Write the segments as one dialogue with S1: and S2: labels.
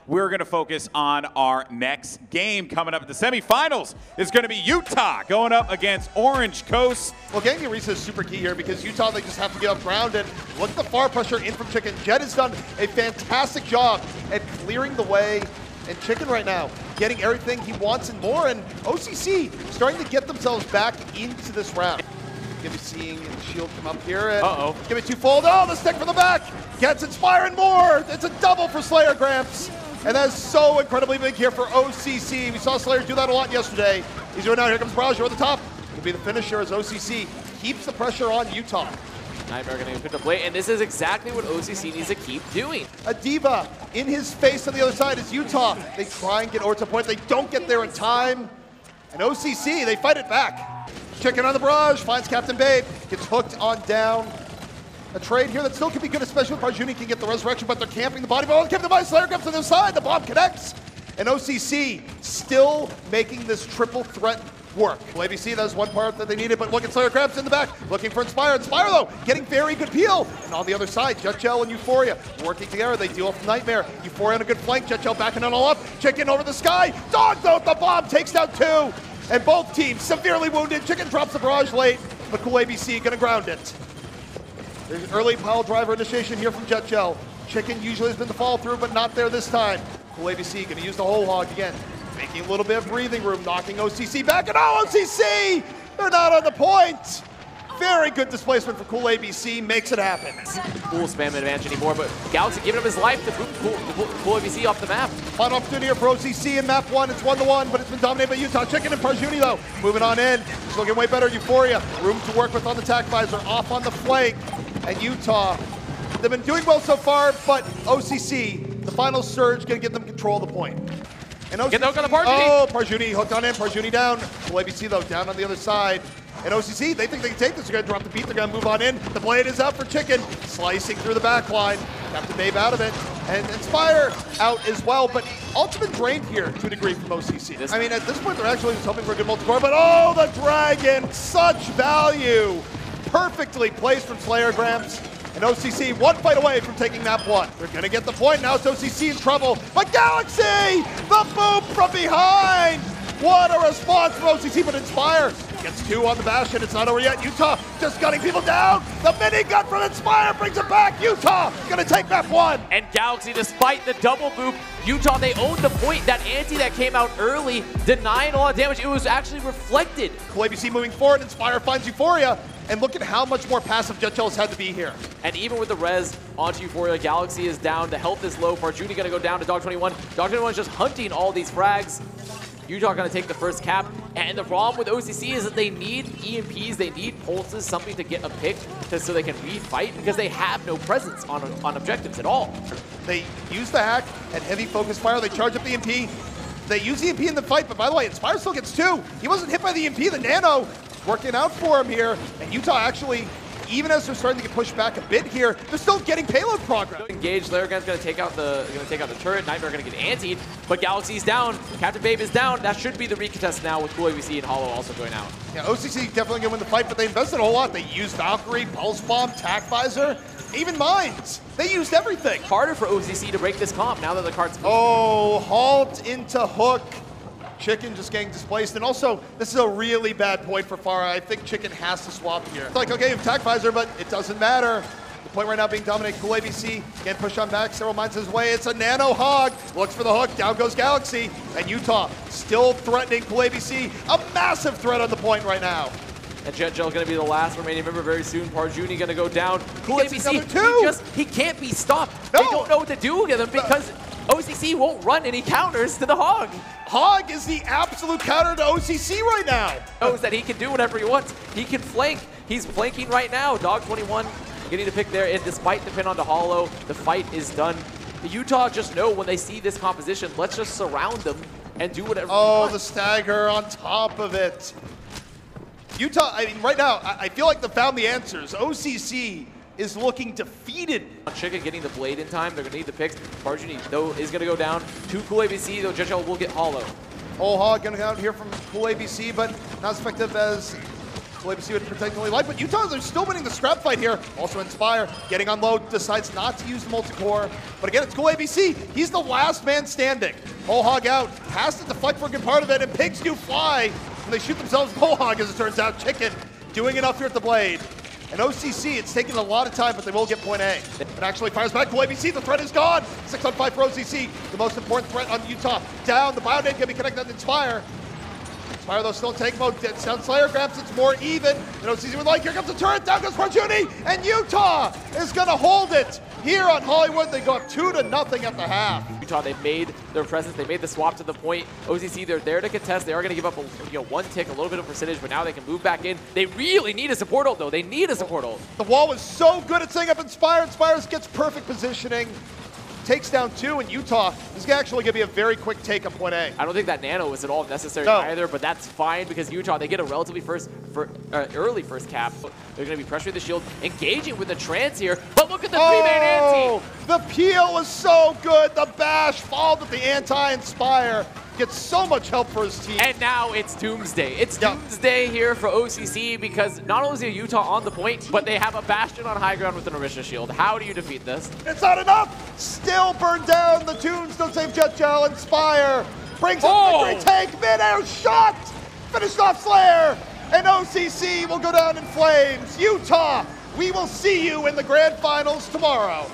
S1: we're going to focus on our next game coming up at the semifinals. It's going to be Utah going up against Orange Coast.
S2: Well, getting the reset is super key here because Utah, they just have to get up ground and look at the far pressure in from Chicken. Jett has done a fantastic job at clearing the way, and Chicken right now getting everything he wants and more, and OCC starting to get themselves back into this round. Gonna be seeing the shield come up here, and give it twofold. Oh, the stick from the back gets Inspire and more. It's a double for Slayer Gramps, and that is so incredibly big here for OCC. We saw Slayer do that a lot yesterday. He's doing now. Here comes Barrage over the top. It'll be the finisher as OCC keeps the pressure on Utah.
S3: Nightmare gonna pick up late, and this is exactly what OCC needs to keep doing.
S2: A diva in his face on the other side is Utah. They try and get over to the point. They don't get there in time. And OCC, they fight it back. Chicken on the barrage, finds Captain Babe, gets hooked on down. A trade here that still could be good, especially if Parjuni can get the resurrection, but they're camping the body ball. Kept by Slayer Grips to the side, the bomb connects. And OCC still making this triple threat work. Well, ABC, that's one part that they needed, but look at Slayer Krabs in the back, looking for Inspire. Inspire, though, getting very good peel. And on the other side, Jetgel and Euphoria working together. They deal with Nightmare. Euphoria on a good flank. Jetgel backing it all up. Chicken over the sky. Dogs out the bomb, takes down two. And both teams severely wounded. Chicken drops the barrage late, but Cool ABC gonna ground it. There's an early pile driver initiation here from Jetgel. Chicken usually has been the fall through, but not there this time. Cool ABC gonna use the whole hog again. Making a little bit of breathing room, knocking OCC back, and oh, OCC! They're not on the point! Very good displacement for Cool ABC, makes it happen.
S3: Cool spam advantage anymore, but Galaxy giving up his life to boot Cool ABC off the map.
S2: Final opportunity here for OCC in map 1. It's 1-1, but it's been dominated by Utah. Chicken and Parjuni, though, moving on in. It's looking way better. Euphoria, room to work with on the tack visor, off on the flank. And Utah, they've been doing well so far, but OCC, the final surge, gonna give them control of the point. And OCC,
S3: get the hook on the Parjuni.
S2: Oh, Parjuni hooked on in, Parjuni down. Cool ABC, though, down on the other side. And OCC, they think they can take this. They're gonna drop the beat, they're gonna move on in. The blade is out for Chicken, slicing through the back line. Captain Babe out of it. And Inspire out as well, but ultimate drained here to a degree from OCC. I mean, at this point, they're actually just hoping for a good multi-core, but oh, the Dragon, such value. Perfectly placed from Slayer Gramps. And OCC, one fight away from taking map 1. They're gonna get the point, now it's OCC in trouble. But Galaxy, the boom from behind. What a response from OCC, but Inspire gets 2 on the Bastion. It's not over yet. Utah just gunning people down. The minigun from Inspire brings it back. Utah gonna take map 1.
S3: And Galaxy, despite the double boop, Utah, they owned the point. That anti that came out early, denying a lot of damage, it was actually reflected.
S2: Cool ABC moving forward, Inspire finds Euphoria. And look at how much more passive Jetgel has had to be here.
S3: And even with the res onto Euphoria, Galaxy is down. The health is low. Parjuni gonna go down to Dog 21. Dog 21 is just hunting all these frags. Utah gonna take the first cap. And the problem with OCC is that they need EMPs, they need pulses, something to get a pick so they can re-fight, because they have no presence on objectives at all.
S2: They use the hack and heavy focus fire. They charge up the EMP. They use the EMP in the fight, but by the way, Inspire still gets 2. He wasn't hit by the EMP, the Nano working out for him here. And Utah actually, even as they're starting to get pushed back a bit here, they're still getting payload progress.
S3: Engage, Slayer Gun's gonna take out the turret. Nightmare gonna get antied, but Galaxy's down. Captain Babe is down. That should be the recontest now with Cool ABC and Hollow also going out.
S2: Yeah, OCC definitely gonna win the fight, but they invested a whole lot. They used Valkyrie, Pulse Bomb, Tac Visor, even Mines. They used everything.
S3: Harder for OCC to break this comp now that the card's moved.
S2: Oh, halt into hook. Chicken just getting displaced, and also this is a really bad point for Farah. I think Chicken has to swap here. It's like, okay, you have Tac Visor, but it doesn't matter. The point right now being dominated. Cool ABC getting pushed on back, several mines his way. It's a Nano Hog, looks for the hook, down goes Galaxy, and Utah still threatening Cool ABC. A massive threat on the point right now.
S3: And Jetgel gonna be the last remaining member very soon. Parjuni gonna go down. Cool ABC, he can't be stopped. No. They don't know what to do with him because OCC won't run any counters to the Hog.
S2: Hog is the absolute counter to OCC right now.
S3: Knows that he can do whatever he wants. He can flank. He's flanking right now. Dog 21 getting to pick there, and despite the pin onto Hollow, the fight is done. The Utah just know when they see this composition, let's just surround them and do whatever we want.
S2: The stagger on top of it. Utah, I mean, right now, I feel like they found the answers. OCC is looking defeated.
S3: Chicken getting the blade in time. They're going to need the picks. Parjuni, though, is going to go down to Cool ABC, though Jetgel will get Hollow.
S2: Whole Hog going to go out here from Cool ABC, but not as effective as ABC would protect the life, but Utah, they're still winning the scrap fight here. Also Inspire, getting on low, decides not to use the multi-core. But again, it's Cool ABC. He's the last man standing. Whole Hog out, has to deflect for a good part of it, and pigs do fly. And they shoot themselves Whole Hog, as it turns out. Chicken doing enough here at the blade. And OCC, it's taking a lot of time, but they will get point A. It actually fires back to ABC. The threat is gone. 6 on 5 for OCC. The most important threat on Utah. Down. The Bionade can be connected to Inspire. Inspire, though, still in tank mode. Sound Slayer grabs it's more even. And OCC would like. Here comes the turret. Down goes Fortuny. And Utah is going to hold it here on Hollywood. They go up 2-0 at the half.
S3: Utah, they've made their presence. They made the swap to the point. OCC, they're there to contest. They are going to give up one tick, a little bit of percentage, but now they can move back in. They really need a support ult, though. They need a support ult.
S2: The wall was so good at setting up Inspire. Inspire gets perfect positioning. Takes down 2, and Utah is actually going to be a very quick take on point A.
S3: I don't think that nano was at all necessary either, but that's fine because Utah, they get a relatively early first cap. They're going to be pressuring the shield, engaging with the trance here, but look at the 3-man anti.
S2: The peel was so good. The bash followed with the anti-Inspire. Gets so much help for his team.
S3: And now it's Doomsday. It's Doomsday here for OCC because not only is Utah on the point, but they have a Bastion on high ground with an Orisha shield. How do you defeat this?
S2: It's not enough. Still burned down. The Tunes don't save Jet Gel. Inspire brings up the victory tank. Mid-air shot. Finished off Slayer. And OCC will go down in flames. Utah, we will see you in the grand finals tomorrow.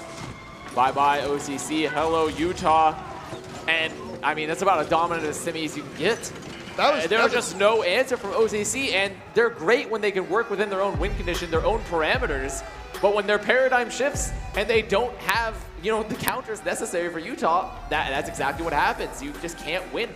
S3: Bye-bye, OCC. Hello, Utah. And I mean, that's about as dominant as semis you can get. There was just no answer from OCC, and they're great when they can work within their own win condition, their own parameters. But when their paradigm shifts and they don't have, the counters necessary for Utah, that's exactly what happens. You just can't win.